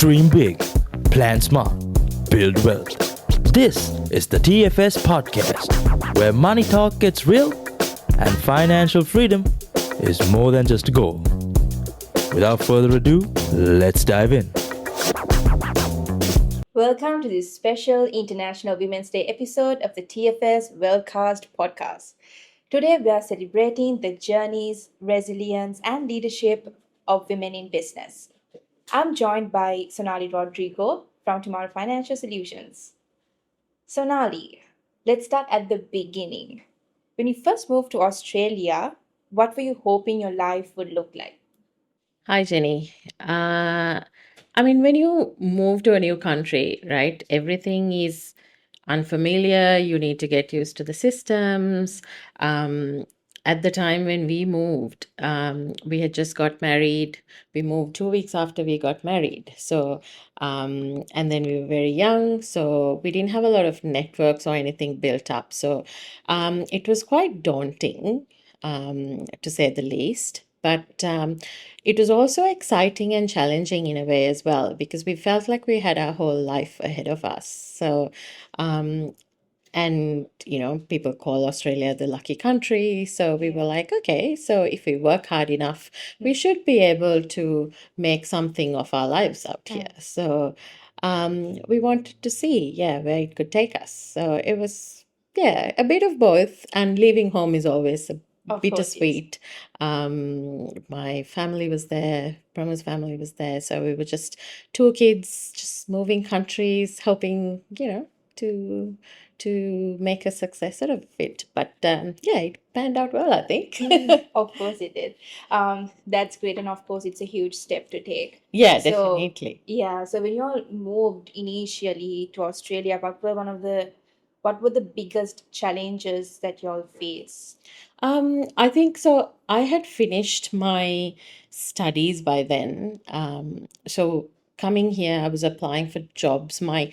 Dream big, plan smart, build wealth. This is the TFS podcast, where money talk gets real and financial freedom is more than just a goal. Without further ado, let's dive in. Welcome to this special International Women's Day episode of the TFS Wealthcast podcast. Today we are celebrating the journeys, resilience, and leadership of women in business. I'm joined by Sonali Rodrigo from Tomorrow Financial Solutions. Sonali, let's start at the beginning. When you first moved to Australia, what were you hoping your life would look like? Hi, Jenny. When you move to a new country, right, everything is unfamiliar. You need to get used to the systems. At the time when we moved, we had just got married. We moved 2 weeks after we got married. And then we were very young, so we didn't have a lot of networks or anything built up. So, it was quite daunting, to say the least. But it was also exciting and challenging in a way as well, because we felt like we had our whole life ahead of us. Um, people call Australia the lucky country. So we were like, okay, so if we work hard enough, we should be able to make something of our lives out here. So we wanted to see, where it could take us. So it was, a bit of both. And leaving home is always a Of course, yes. bittersweet. My family was there, Brahma's family was there. So we were just two kids, just moving countries, hoping, to make a success out of it. But it panned out well, I think. Of course it did. That's great, and of course it's a huge step to take. Yeah, So, definitely. so when you all moved initially to Australia, what were the biggest challenges that you all faced? I think so. I had finished my studies by then. So coming here, I was applying for jobs. My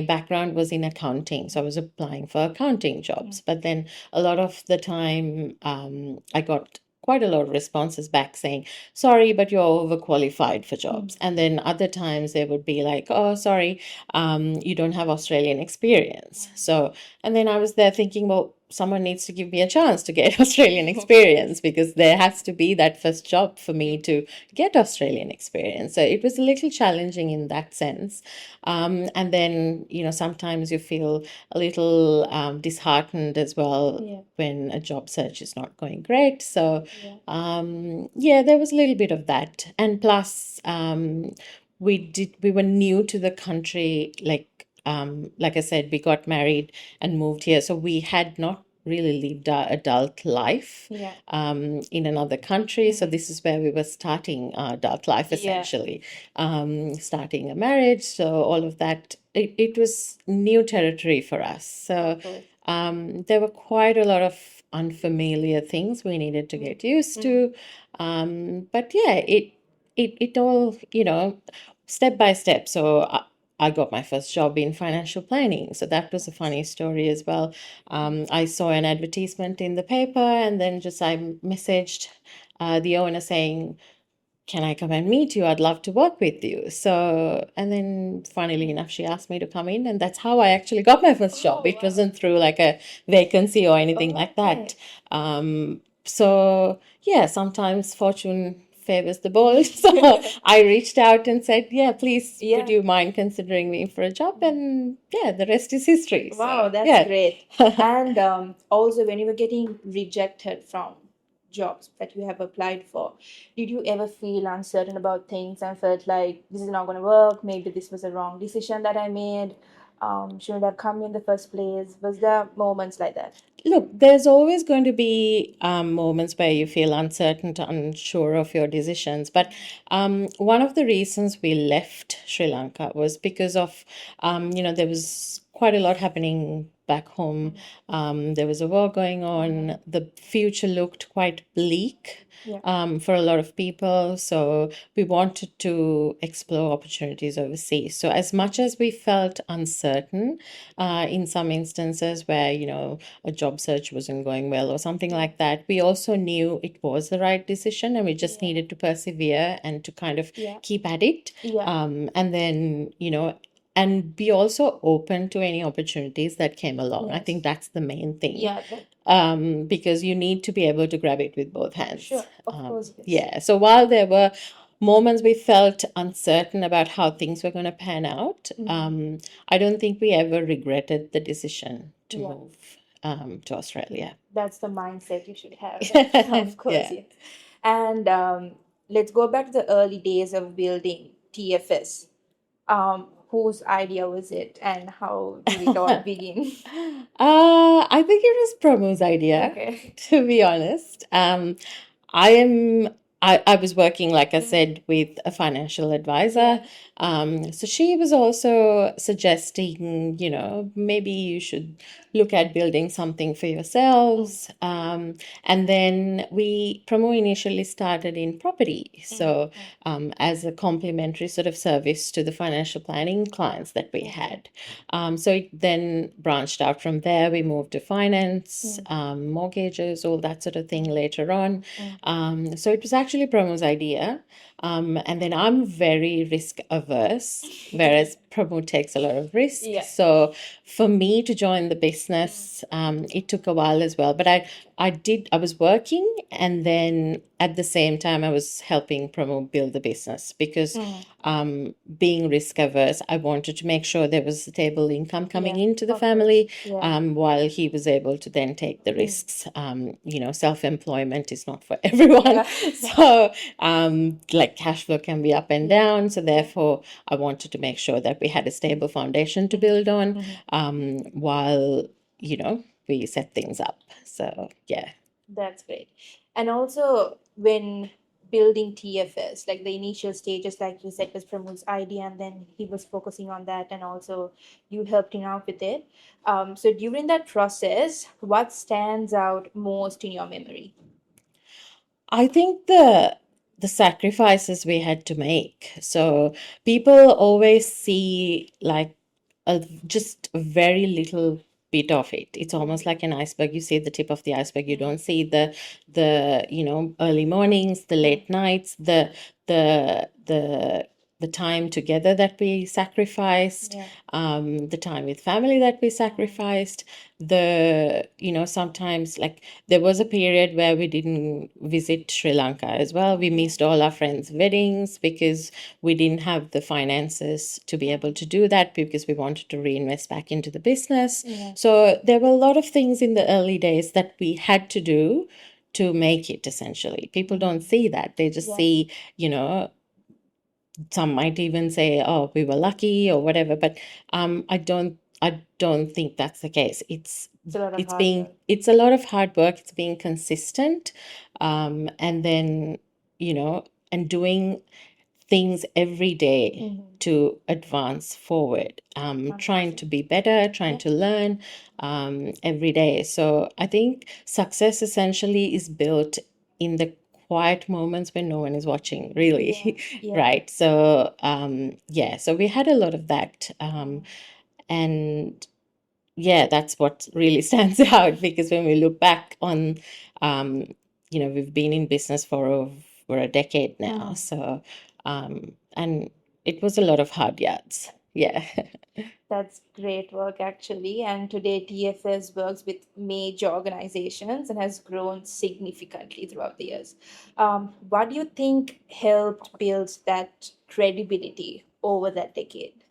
background was in accounting, so I was applying for accounting jobs. But then a lot of the time, I got quite a lot of responses back saying, sorry, but you're overqualified for jobs. And then other times they would be like, oh, sorry, you don't have Australian experience. So, and then I was there thinking, well, someone needs to give me a chance to get Australian experience, because there has to be that first job for me to get Australian experience. So it was a little challenging in that sense. And then, sometimes you feel a little disheartened as well when a job search is not going great. So, there was a little bit of that. And plus, we were new to the country, like I said, we got married and moved here. So we had not really lived our adult life in another country. So this is where we were starting our adult life, essentially, starting a marriage. So all of that, it was new territory for us. So there were quite a lot of unfamiliar things we needed to get used to. It all, step by step. So I got my first job in financial planning. So that was a funny story as well. I saw an advertisement in the paper, and then I messaged the owner saying, can I come and meet you? I'd love to work with you. So, and then funnily enough, she asked me to come in, and that's how I actually got my first job. It wasn't through like a vacancy or anything like that. Sometimes fortune favors the bold. So I reached out and said, please, would you mind considering me for a job? And the rest is history. Wow, So, that's great. And also, when you were getting rejected from jobs that you have applied for, did you ever feel uncertain about things and felt like this is not going to work? Maybe this was a wrong decision that I made. Shouldn't have come in the first place. Was there moments like that? Look, there's always going to be moments where you feel uncertain, unsure of your decisions. But one of the reasons we left Sri Lanka was because of, there was quite a lot happening back home. There was a war going on. The future looked quite bleak for a lot of people. So we wanted to explore opportunities overseas. So as much as we felt uncertain in some instances where, a job search wasn't going well or something like that, we also knew it was the right decision and we just needed to persevere and to kind of keep at it. And then, and be also open to any opportunities that came along. I think that's the main thing. Because you need to be able to grab it with both hands. Sure, of course. Yeah. So while there were moments we felt uncertain about how things were going to pan out, I don't think we ever regretted the decision to move to Australia. That's the mindset you should have. Of course, yes. And let's go back to the early days of building TFS. Whose idea was it and how did it all begin? I think it was Pramu's idea, to be honest. I was working, like I said, with a financial advisor. So she was also suggesting, maybe you should look at building something for yourselves. And then Pramu initially started in property. So as a complimentary sort of service to the financial planning clients that we had. So it then branched out from there. We moved to finance, mortgages, all that sort of thing later on. So it was actually Pramu's idea. And then I'm very risk averse, whereas Pramu takes a lot of risk. So for me to join the business, it took a while as well. But I was working, and then at the same time I was helping Pramu build the business because being risk averse, I wanted to make sure there was stable income coming into the family while he was able to then take the risks. Self-employment is not for everyone. So like cash flow can be up and down. So therefore I wanted to make sure that we had a stable foundation to build on while, we set things up. So, yeah. That's great. And also, when building TFS, like the initial stages, like you said, was Pramu's idea, and then he was focusing on that, and also you helped him out with it. So, during that process, what stands out most in your memory? I think the sacrifices we had to make. So people always see like just very little bit of it. It's almost like an iceberg. You see the tip of the iceberg. You don't see the early mornings, the late nights, the time together that we sacrificed, the time with family that we sacrificed, sometimes like there was a period where we didn't visit Sri Lanka as well. We missed all our friends' weddings because we didn't have the finances to be able to do that because we wanted to reinvest back into the business. So there were a lot of things in the early days that we had to do to make it essentially. People don't see that. They just see, some might even say, "Oh, we were lucky" or whatever. But I don't think that's the case. It's a lot of hard work. It's being consistent, and then and doing things every day to advance forward. Trying to be better, trying to learn every day. So I think success essentially is built in the quiet moments when no one is watching, really. Right. So so we had a lot of that, and that's what really stands out because when we look back on we've been in business for over a decade now. So and it was a lot of hard yards. That's great work, actually. And today, TFS works with major organizations and has grown significantly throughout the years. What do you think helped build that credibility over that decade?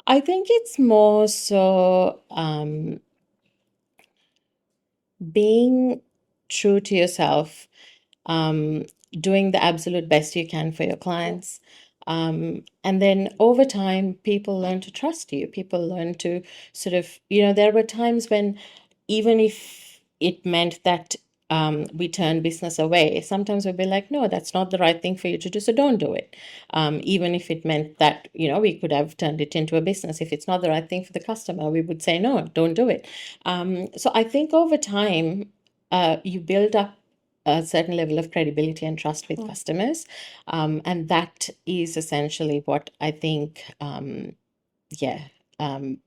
I think it's more so being true to yourself, doing the absolute best you can for your clients. And then over time, people learn to trust you. People learn to sort of, there were times when even if it meant that we turn business away. Sometimes we'll be like, no, that's not the right thing for you to do, so don't do it. Even if it meant that, we could have turned it into a business. If it's not the right thing for the customer, we would say, no, don't do it. So I think over time, you build up a certain level of credibility and trust with customers. And that is essentially what I think,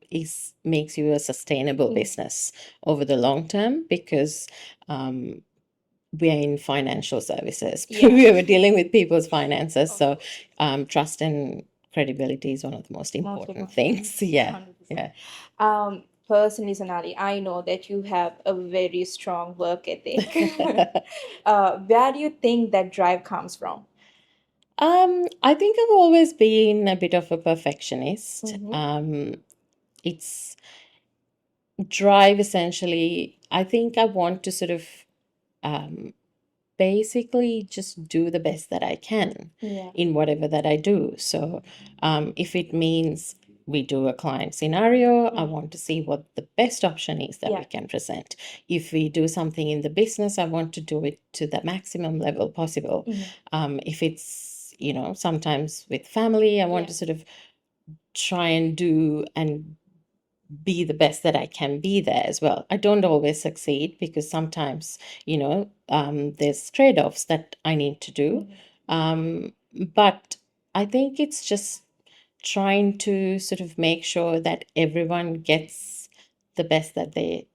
is makes you a sustainable business over the long term, because we are in financial services. We are dealing with people's finances. So trust and credibility is one of the most important things. Yeah. 100%. Personally, Sonali, I know that you have a very strong work ethic. Where do you think that drive comes from? I think I've always been a bit of a perfectionist. It's drive essentially. I think I want to sort of basically just do the best that I can in whatever that I do. So if it means we do a client scenario, I want to see what the best option is that we can present. If we do something in the business, I want to do it to the maximum level possible. If it's, sometimes with family, I want to sort of try and do and be the best that I can be there as well. I don't always succeed, because sometimes, there's trade-offs that I need to do. But I think it's just trying to sort of make sure that everyone gets the best that they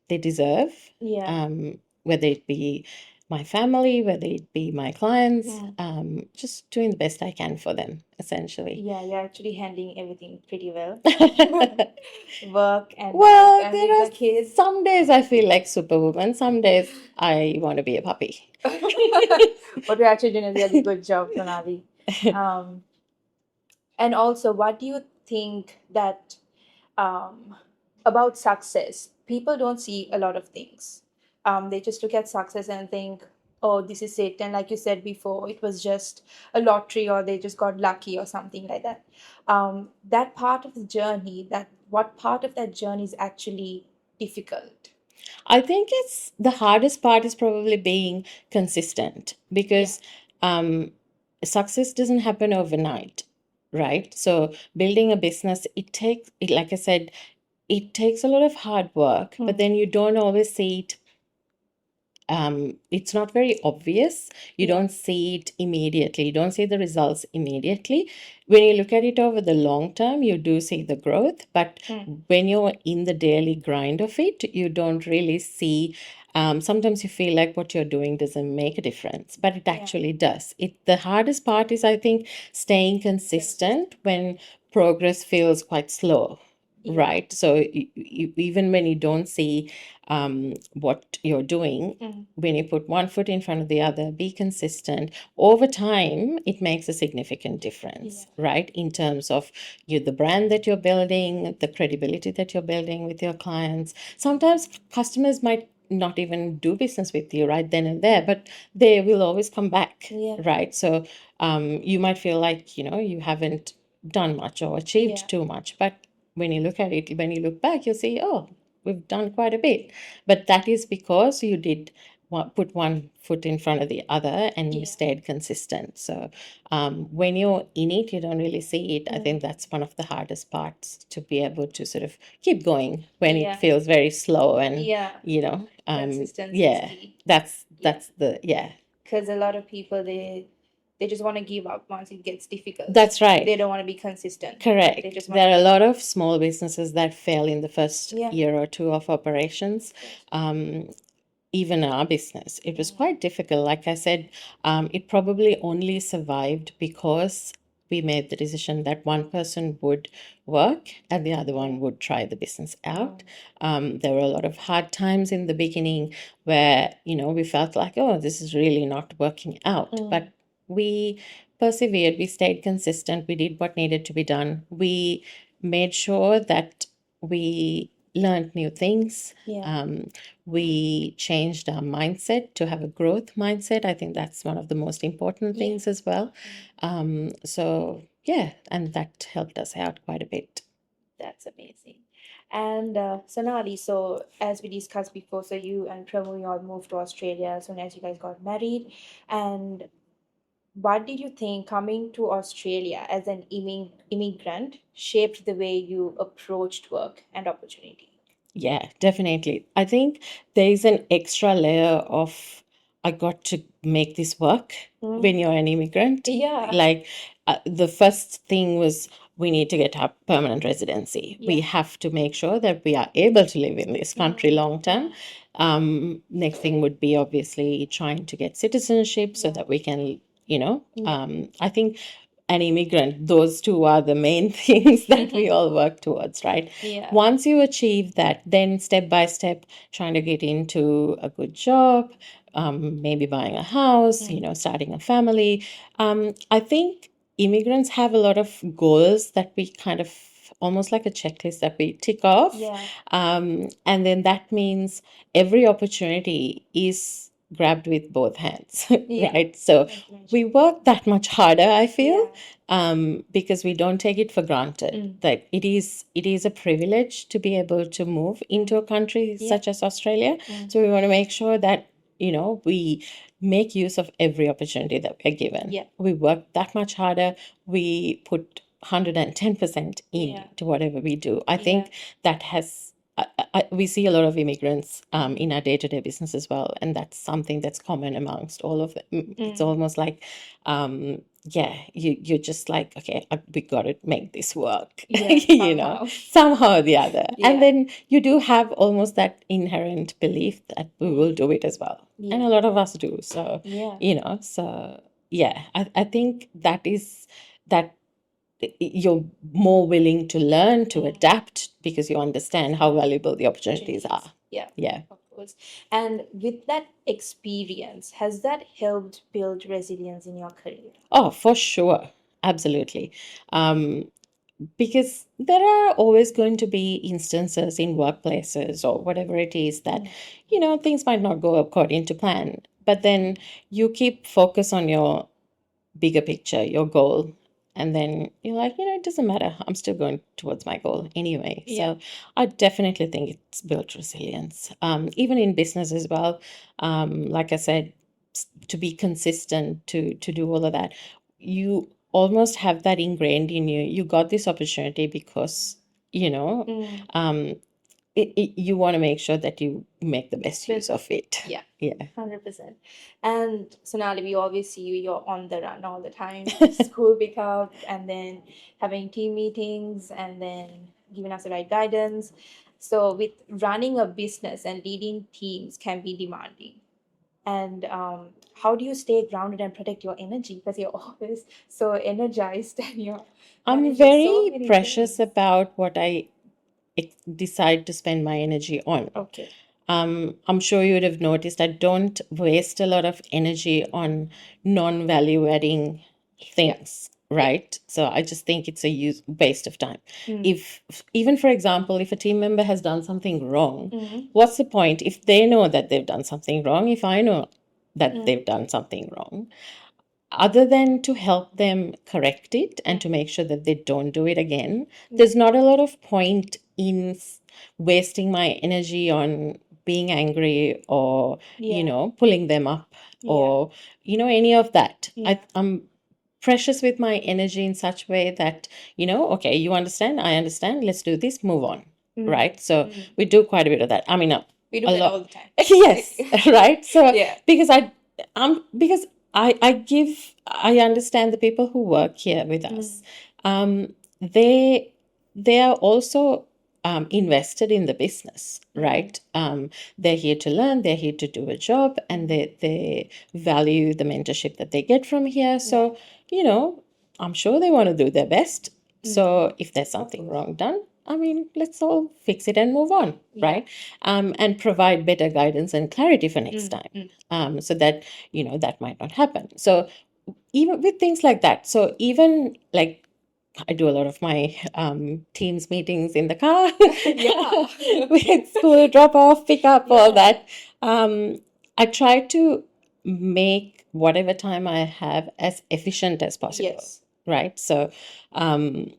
deserve. Whether it be my family, whether it be my clients, just doing the best I can for them, essentially. Yeah, you're actually handling everything pretty well. Work and Well, life and there with are the kids. some days I feel like Superwoman, some days I want to be a puppy. But you're actually doing a really good job, Sonali. And also, what do you think that about success? People don't see a lot of things. They just look at success and think, oh, this is it. And like you said before, it was just a lottery, or they just got lucky or something like that. That part of the journey, what part of that journey is actually difficult? I think it's the hardest part is probably being consistent, because success doesn't happen overnight, right? So building a business, like I said, it takes a lot of hard work, but then you don't always see it. It's not very obvious. You don't see it immediately. You don't see the results immediately. When you look at it over the long term, you do see the growth. But when you're in the daily grind of it, you don't really see. Sometimes you feel like what you're doing doesn't make a difference, but it actually does. The hardest part is, I think, staying consistent when progress feels quite slow. Right. So even when you don't see what you're doing, when you put one foot in front of the other, be consistent. Over time, it makes a significant difference, right? In terms of the brand that you're building, the credibility that you're building with your clients. Sometimes customers might not even do business with you right then and there, but they will always come back, right? So you might feel like, you haven't done much or achieved too much, but when you look at it, when you look back, you'll see, oh, we've done quite a bit. But that is because you did put one foot in front of the other, and you stayed consistent. So when you're in it, you don't really see it. I think that's one of the hardest parts, to be able to sort of keep going when it feels very slow, and consistency is key. that's the Because a lot of people, they just want to give up once it gets difficult. That's right. They don't want to be consistent. Correct. They just There are a lot of small businesses that fail in the first year or two of operations. Even our business, it was quite difficult. Like I said, it probably only survived because we made the decision that one person would work and the other one would try the business out. There were a lot of hard times in the beginning where, we felt like, oh, this is really not working out. But we persevered, we stayed consistent, we did what needed to be done. We made sure that we learned new things. We changed our mindset to have a growth mindset. I think that's one of the most important things as well. And that helped us out quite a bit. That's amazing. And Sonali, so as we discussed before, so you and Pramo, you all moved to Australia as soon as you guys got married. And what did you think coming to Australia as an immigrant shaped the way you approached work and opportunity? Yeah, definitely. I think there is an extra layer of I got to make this work when you're an immigrant. Yeah. Like the first thing was we need to get our permanent residency. We Yeah. have to make sure that we are able to live in this country long term. Next thing would be obviously trying to get citizenship so that we can, I think an immigrant, those two are the main things that we all work towards, right? Yeah. Once you achieve that, then step by step, trying to get into a good job, maybe buying a house, starting a family. I think immigrants have a lot of goals that we kind of almost like a checklist that we tick off. Yeah. And then that means every opportunity is grabbed with both hands, right? So we work that much harder, I feel, because we don't take it for granted that it is a privilege to be able to move into a country such as Australia. So we want to make sure that we make use of every opportunity that we're given. Yeah. We work that much harder. We put 110% in to whatever we do. I think that has we see a lot of immigrants in our day-to-day business as well, and that's something that's common amongst all of them. It's almost like you're just like, okay, we got to make this work, somehow or the other. And then you do have almost that inherent belief that we will do it as well, and a lot of us do. So I think that is that you're more willing to learn, to adapt, because you understand how valuable the opportunities are. Yeah, of course. And with that experience, has that helped build resilience in your career? Oh, for sure. Absolutely. Because there are always going to be instances in workplaces or whatever it is that, things might not go according to plan. But then you keep focus on your bigger picture, your goal. And then you're like, it doesn't matter. I'm still going towards my goal anyway. So I definitely think it's built resilience. Even in business as well. Like I said, to be consistent, to do all of that, you almost have that ingrained in you. You got this opportunity because, you want to make sure that you make the best use of it. Yeah. Yeah. 100%. And Sonali, we always see you, you're on the run all the time, school pickup, and then having team meetings, and then giving us the right guidance. So with running a business and leading teams can be demanding. And how do you stay grounded and protect your energy? Because you're always so energized and you're I'm managing so very many precious things. about what I decide to spend my energy on. Okay. I'm sure you would have noticed I don't waste a lot of energy on non-value adding things, right? So I just think it's a waste of time. If even, for example, if a team member has done something wrong, what's the point if they know that they've done something wrong, if I know that they've done something wrong? Other than to help them correct it and to make sure that they don't do it again, there's not a lot of point in wasting my energy on being angry or, pulling them up or, any of that. I'm precious with my energy in such way that, okay, you understand, I understand, let's do this, move on, right? So we do quite a bit of that. I mean, we do that all the time. Yes, right? So Yeah. because I understand the people who work here with us. They are also invested in the business, right? They're here to learn, they're here to do a job, and they value the mentorship that they get from here. So, I'm sure they want to do their best. So if there's something wrong done, I mean, let's all fix it and move on, right? And provide better guidance and clarity for next time, so that, that might not happen. So even with things like that, so even like I do a lot of my teams meetings in the car, with school drop off, pick up, all that. I try to make whatever time I have as efficient as possible. Yes. Right. So, I'm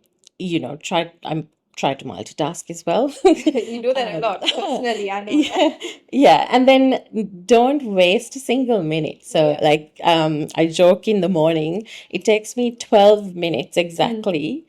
try to multitask as well. You do that a lot. Personally, I know that. Yeah, and then don't waste a single minute. So, Yeah. like, I joke in the morning, it takes me 12 minutes exactly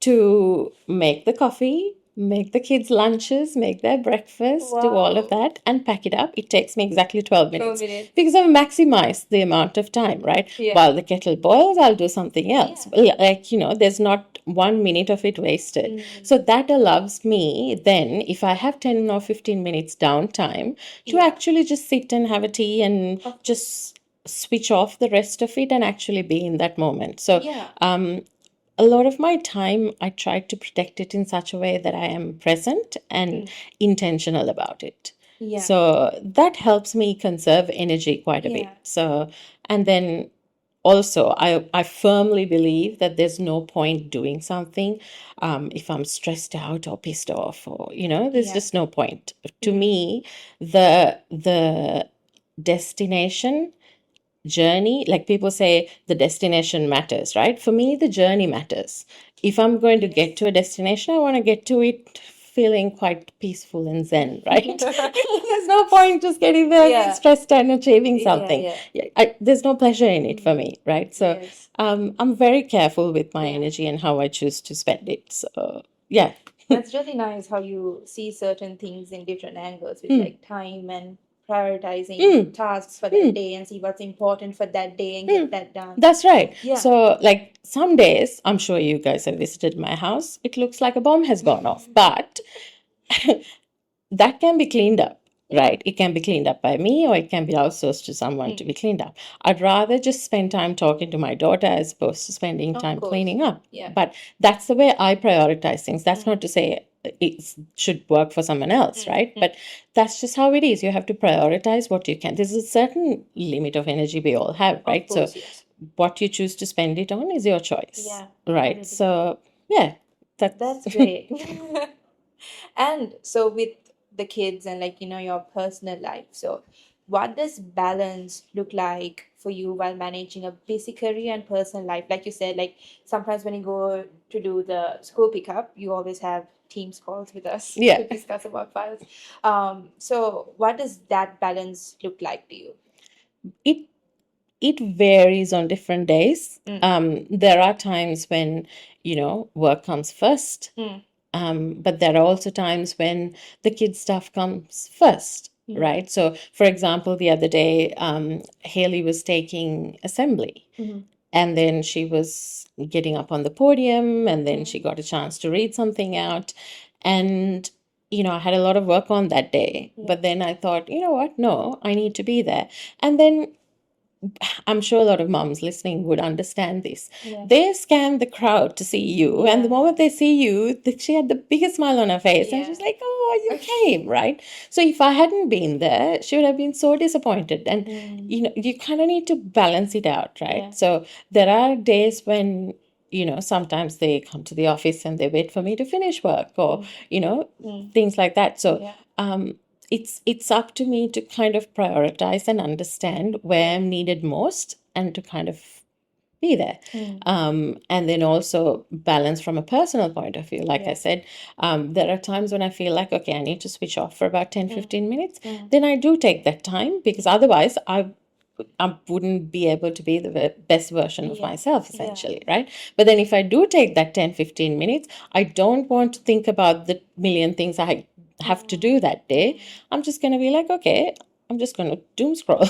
to make the coffee, make the kids' lunches, make their breakfast, do all of Wow. that, and pack it up. It takes me exactly 12 12 minutes minutes. because I've maximized the amount of time, right? Yeah. While the kettle boils, I'll do something else. Yeah. Like, there's not 1 minute of it wasted. So that allows me then, if I have 10 or 15 minutes downtime, to Yeah. actually just sit and have a tea and Of just switch off the rest of it and actually be in that moment. So, Yeah. a lot of my time, I try to protect it in such a way that I am present and intentional about it. Yeah. So that helps me conserve energy quite a bit. Yeah. So, and then also, I firmly believe that there's no point doing something if I'm stressed out or pissed off, or there's Yeah. just no point. To me, the destination journey, like people say, the destination matters, right? For me, the journey matters. If I'm going to get to a destination, I want to get to it feeling quite peaceful and zen, right? There's no point just getting there, Yeah. being stressed and achieving Yeah, something. yeah. There's no pleasure in it for me, right? So Yes. I'm very careful with my Yeah. energy and how I choose to spend it. So yeah. That's really nice how you see certain things in different angles with like time and prioritizing tasks for that day and see what's important for that day and get that done. That's right. Yeah. So, like, some days, I'm sure you guys have visited my house, it looks like a bomb has gone off, but that can be cleaned up, right? It can be cleaned up by me, or it can be outsourced to someone to be cleaned up. I'd rather just spend time talking to my daughter as opposed to spending Of time course. cleaning up. Yeah. But that's the way I prioritize things. That's not to say it should work for someone else, right? But that's just how it is. You have to prioritize what you can. There's a certain limit of energy we all have, right? Of course, So yes. what you choose to spend it on is your choice, Yeah. right? So yeah, That's great. And so with the kids and like, your personal life. So what does balance look like for you while managing a busy career and personal life? Like you said, like sometimes when you go to do the school pickup, you always have Teams calls with us Yeah. to discuss about files. So what does that balance look like to you? It varies on different days. There are times when work comes first, but there are also times when the kids stuff comes first, right? So, for example, the other day, Haley was taking assembly. And then she was getting up on the podium, and then she got a chance to read something out. And, I had a lot of work on that day. But then I thought, you know what? No, I need to be there. And then I'm sure a lot of moms listening would understand this. Yeah. They scan the crowd to see you, and the moment they see you, she had the biggest smile on her face, and Yeah. she's like, "Oh, you came, right?" So if I hadn't been there, she would have been so disappointed. And you kind of need to balance it out, right? Yeah. So there are days when sometimes they come to the office and they wait for me to finish work, or things like that. So it's up to me to kind of prioritize and understand where I'm needed most, and to kind of be there. And then also balance from a personal point of view. Like I said, there are times when I feel like, okay, I need to switch off for about 10-15 minutes. Then I do take that time, because otherwise I wouldn't be able to be the best version of myself, essentially, right? But then if I do take that 10-15 minutes, I don't want to think about the million things I have to do that day. I'm just going to be like, okay, I'm just going to doom scroll.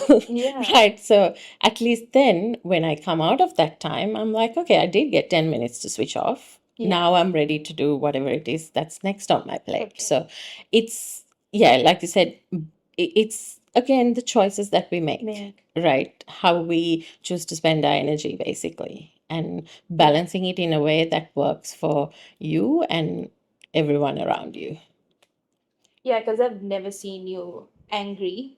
Right? So at least then when I come out of that time, I'm like, okay, I did get 10 minutes to switch off. Now I'm ready to do whatever it is that's next on my plate. So it's, like you said, it's again the choices that we make, right? How we choose to spend our energy, basically, and balancing it in a way that works for you and everyone around you. Yeah, because I've never seen you angry.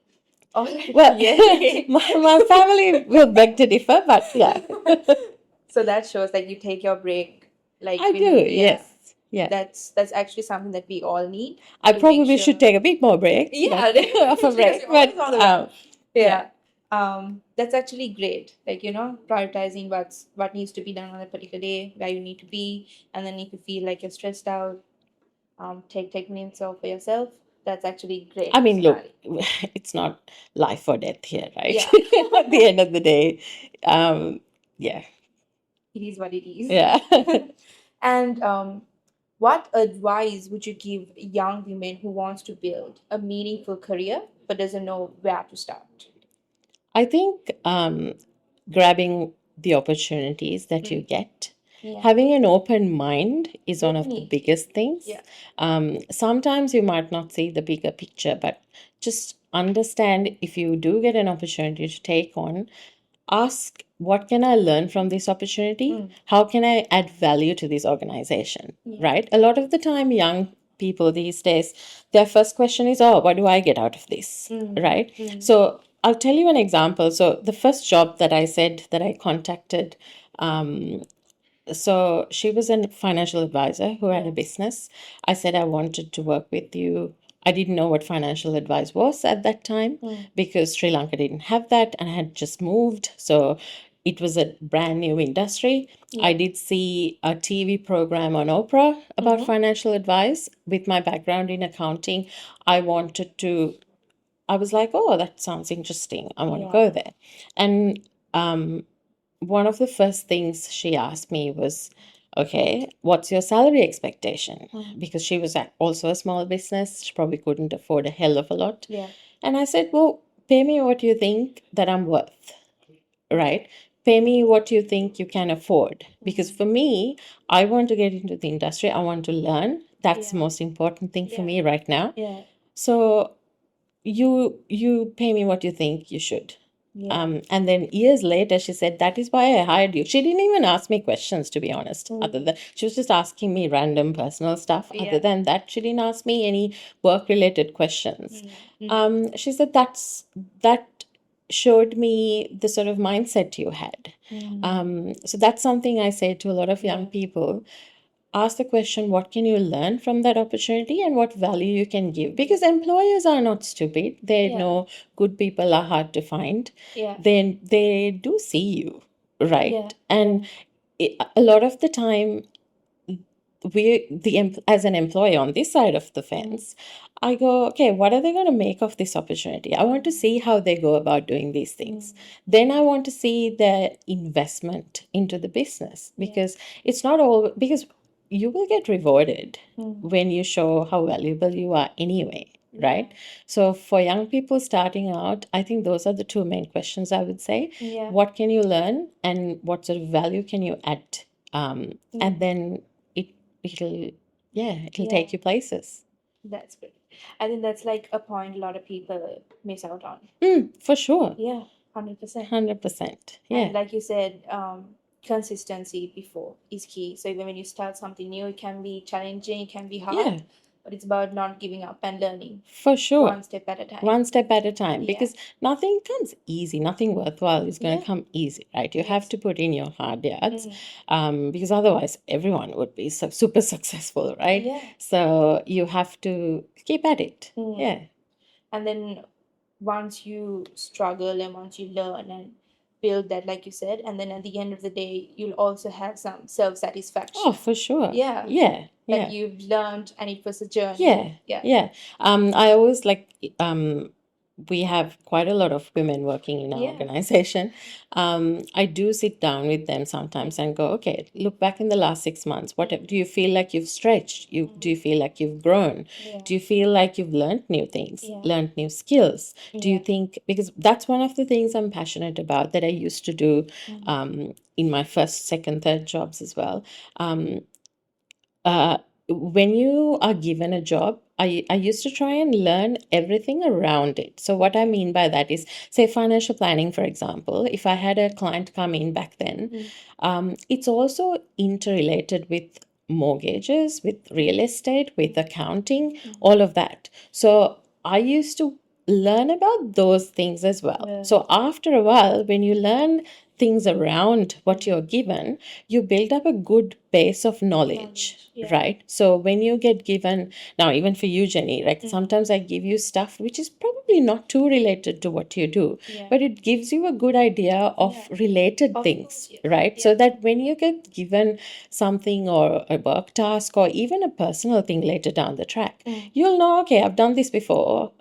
Or Well, yelling. my family will beg to differ, but yeah. So that shows like you take your break. Like I when do, yes. Yeah. That's actually something that we all need. I to make probably sure- should take a bit more break. Yeah, Of a break. because you're always But on the run. yeah. That's actually great. Like, prioritizing what needs to be done on a particular day, where you need to be, and then if you feel like you're stressed out, take minutes off for yourself. That's actually great. I mean, look, Sonali. it's not life or death here, right? Yeah. At the end of the day, yeah, It is what it is. yeah. And what advice would you give young women who wants to build a meaningful career but doesn't know where to start? I think grabbing the opportunities that you get, Yeah. having an open mind is one of the Definitely. biggest things. Yeah. Sometimes you might not see the bigger picture, but just understand if you do get an opportunity to take on, ask what can I learn from this opportunity? How can I add value to this organization? Yeah. Right? A lot of the time, young people these days, their first question is, oh, what do I get out of this? Right? So I'll tell you an example. So the first job that I said that I contacted, so she was a financial advisor who had a business. I said I wanted to work with you. I didn't know what financial advice was at that time because Sri Lanka didn't have that and I had just moved. So it was a brand new industry. I did see a TV program on Oprah about financial advice. With my background in accounting, I was like, oh, that sounds interesting. I want to go there. And one of the first things she asked me was, okay, what's your salary expectation? Because she was also a small business. She probably couldn't afford a hell of a lot. Yeah. And I said, well, pay me what you think that I'm worth, right? Pay me what you think you can afford. Because for me, I want to get into the industry. I want to learn. That's the most important thing for me right now. Yeah. So you pay me what you think you should. Yeah. And then years later, she said, that is why I hired you. She didn't even ask me questions, to be honest. Other than she was just asking me random personal stuff. Other than that, she didn't ask me any work-related questions. She said that showed me the sort of mindset you had. So that's something I say to a lot of young people. Ask the question, what can you learn from that opportunity and what value you can give? Because employers are not stupid. They know good people are hard to find. Yeah. Then they do see you, right? Yeah. And a lot of the time, as an employee on this side of the fence, I go, okay, what are they going to make of this opportunity? I want to see how they go about doing these things. Then I want to see the investment into the business because it's not all, because you will get rewarded when you show how valuable you are anyway, right? So for young people starting out, I think those are the two main questions I would say. Yeah. What can you learn and what sort of value can you add? And then it'll take you places. That's good. I think that's like a point a lot of people miss out on. For sure. Yeah, 100%. 100%. Yeah. And like you said, consistency before is key. So even when you start something new, it can be challenging, it can be hard. Yeah. But it's about not giving up and learning For sure. one step at a time. One step at a time. Yeah. Because nothing comes easy. Nothing worthwhile is going to come easy, right? You have to put in your hard yards. Because otherwise everyone would be super successful, right? Yeah. So you have to keep at it. Yeah. And then once you struggle and once you learn and build that, like you said, and then at the end of the day, you'll also have some self-satisfaction. Oh, for sure. Yeah. Yeah. That you've learned and it was a journey. Yeah. Yeah. Yeah. I always we have quite a lot of women working in our organization. I do sit down with them sometimes and go, okay, look back in the last 6 months. What do you feel like you've stretched? Do you feel like you've grown? Do you feel like you've learned new things, learned new skills? Do you think, because that's one of the things I'm passionate about that I used to do in my first, second, third jobs as well. When you are given a job, I used to try and learn everything around it. So what I mean by that is, say, financial planning, for example. If I had a client come in back then, it's also interrelated with mortgages, with real estate, with accounting, all of that. So I used to learn about those things as well. So after a while, when you learn things around what you're given, you build up a good base of knowledge, right? So when you get given, now even for you, Jenny, like sometimes I give you stuff which is probably not too related to what you do, but it gives you a good idea of related things, right? So that when you get given something or a work task or even a personal thing later down the track, you'll know, okay, I've done this before.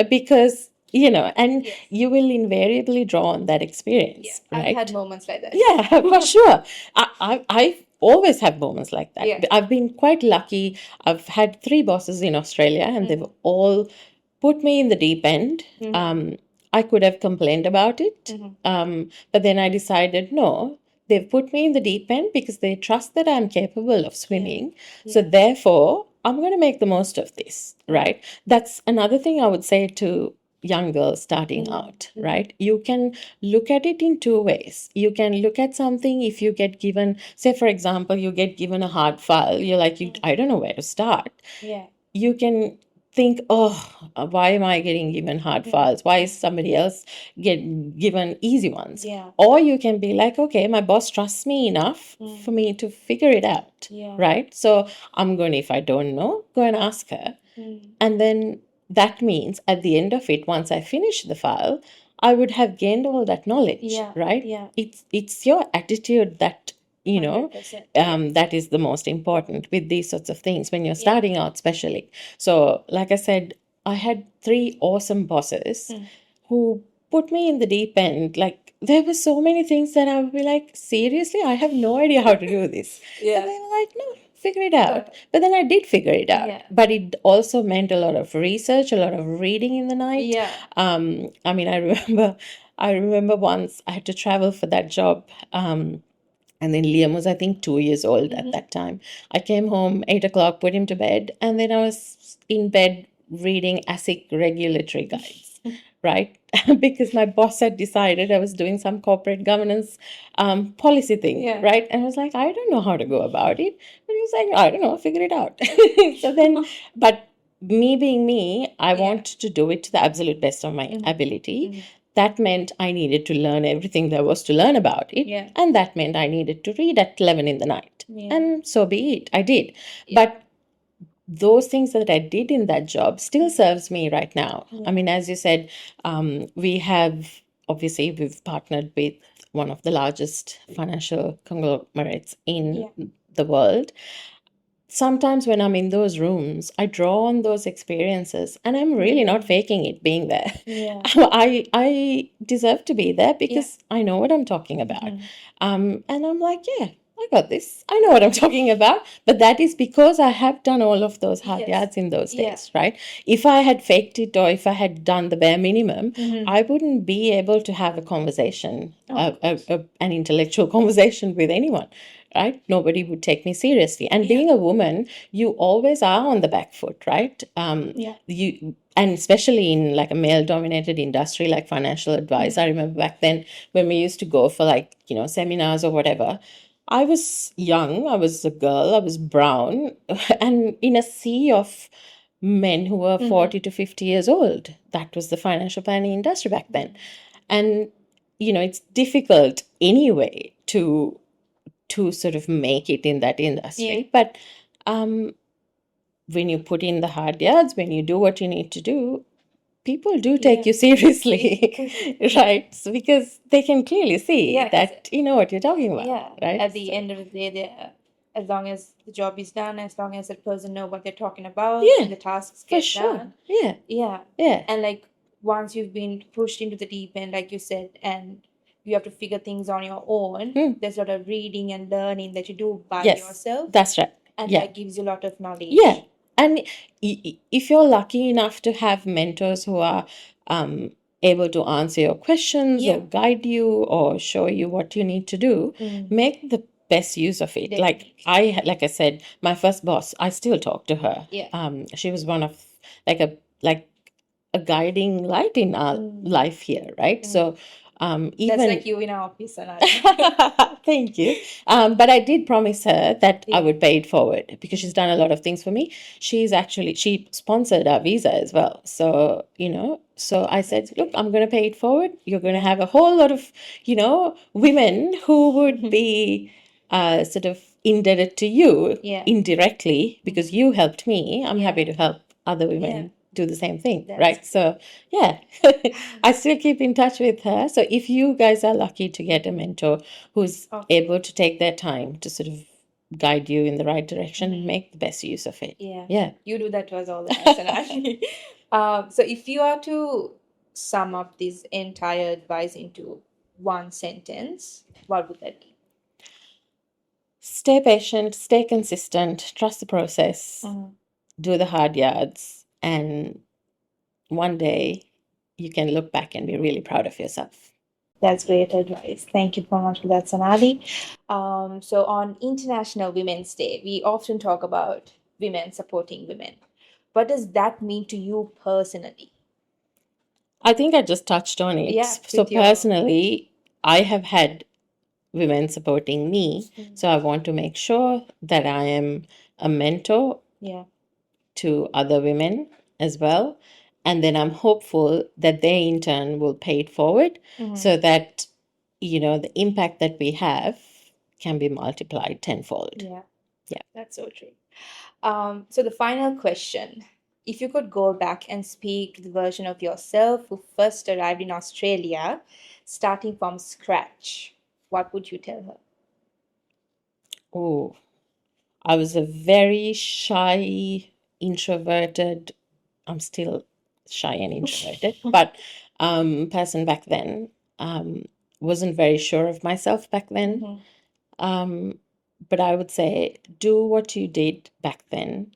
Because and you will invariably draw on that experience, right? I've had moments like that. Yeah, for sure. I always have moments like that. I've been quite lucky. I've had 3 bosses in Australia, and they've all put me in the deep end. I could have complained about it, but then I decided, no, they've put me in the deep end because they trust that I'm capable of swimming. So therefore, I'm going to make the most of this, right? That's another thing I would say to young girls starting out, right? You can look at it in 2 ways. You can look at something if you get given, say, for example, you get given a hard file. You're like, I don't know where to start. You can think, oh, why am I getting given hard files? Why is somebody else get given easy ones? Or you can be like, okay, my boss trusts me enough for me to figure it out, right? So I'm going to, if I don't know, go and ask her. And then that means at the end of it, once I finish the file, I would have gained all that knowledge, right? It's your attitude that, 100%. that is the most important with these sorts of things when you're starting out, especially. So, like I said, I had 3 awesome bosses who put me in the deep end. Like, there were so many things that I would be like, seriously, I have no idea how to do this. And they were like, no, figure it out. But then I did figure it out. But it also meant a lot of research, a lot of reading in the night. I mean, I remember once I had to travel for that job. And then Liam was, I think, 2 years old at that time. I came home 8 o'clock, put him to bed, and then I was in bed reading ASIC regulatory guides, right? Because my boss had decided I was doing some corporate governance policy thing, right? And I was like, I don't know how to go about it. But he was like, I don't know, figure it out. So then, but me being me, I wanted to do it to the absolute best of my ability. That meant I needed to learn everything there was to learn about it. And that meant I needed to read at 11 in the night. And so be it. I did. But those things that I did in that job still serves me right now. I mean, as you said, we've partnered with one of the largest financial conglomerates in the world. Sometimes when I'm in those rooms, I draw on those experiences, and I'm really not faking it being there. I deserve to be there because I know what I'm talking about. And I'm like, yeah, I got this. I know what I'm talking about. But that is because I have done all of those hard yards in those days, right? If I had faked it or if I had done the bare minimum, I wouldn't be able to have a conversation, an intellectual conversation with anyone. Right? Nobody would take me seriously. And being a woman, you always are on the back foot, right? And especially in like a male-dominated industry like financial advice. I remember back then when we used to go for like, seminars or whatever. I was young, I was a girl, I was brown, and in a sea of men who were 40 to 50 years old. That was the financial planning industry back then. And, it's difficult anyway to sort of make it in that industry. But when you put in the hard yards, when you do what you need to do, people do take you seriously, right? So, because they can clearly see that you know what you're talking about, right? At the end of the day, as long as the job is done, as long as that person know what they're talking about, and the tasks get done. And like once you've been pushed into the deep end, like you said, and you have to figure things on your own. There's a lot of reading and learning that you do by yourself. That's right. And that gives you a lot of knowledge. Yeah. And if you're lucky enough to have mentors who are able to answer your questions or guide you or show you what you need to do, make the best use of it. Like I said, my first boss, I still talk to her. She was one of like a guiding light in our life here, right? So That's Even like you in our office, Sonali. thank you. But I did promise her that I Yeah. would pay it forward because she's done a lot of things for me. She sponsored our visa as well. So, so I said, look, I'm going to pay it forward. You're going to have a whole lot of, women who would be sort of indebted to you Yeah. indirectly because you helped me. I'm Yeah. happy to help other women Yeah. do the same thing, That's right? So, yeah, I still keep in touch with her. So if you guys are lucky to get a mentor who's Oh. able to take their time to sort of guide you in the right direction, make the best use of it. Yeah. Yeah. You do that to us all the time, Sonali. So if you are to sum up this entire advice into one sentence, what would that be? Stay patient, stay consistent, trust the process, do the hard yards, and one day you can look back and be really proud of yourself. That's great advice. Thank you so much for that, Sonali. So on International Women's Day, we often talk about women supporting women. What does that mean to you personally? I think I just touched on it. Yeah, So with your- personally, I have had women supporting me. So I want to make sure that I am a mentor Yeah. to other women as well. And then I'm hopeful that they in turn will pay it forward so that, the impact that we have can be multiplied tenfold. Yeah. Yeah. That's so true. So the final question. If you could go back and speak the version of yourself who first arrived in Australia, starting from scratch, what would you tell her? Oh, I was a very shy, introverted, I'm still shy and introverted, but person back then. Wasn't very sure of myself back then. But I would say do what you did back then.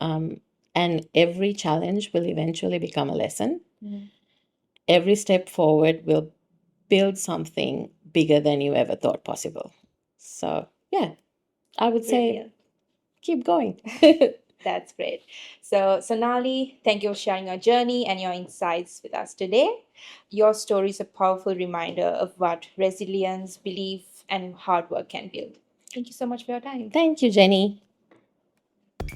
And every challenge will eventually become a lesson. Every step forward will build something bigger than you ever thought possible. So, yeah, I would say Brilliant. keep going. That's great. So, Sonali, thank you for sharing your journey and your insights with us today. Your story is a powerful reminder of what resilience, belief, and hard work can build. Thank you so much for your time. Thank you, Jenny.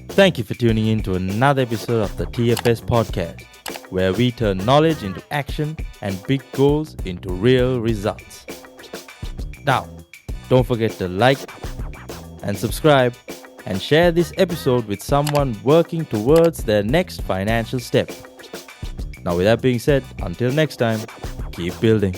Thank you for tuning in to another episode of the TFS podcast, where we turn knowledge into action and big goals into real results. Now, don't forget to like and subscribe and share this episode with someone working towards their next financial step. Now, with that being said, until next time, keep building.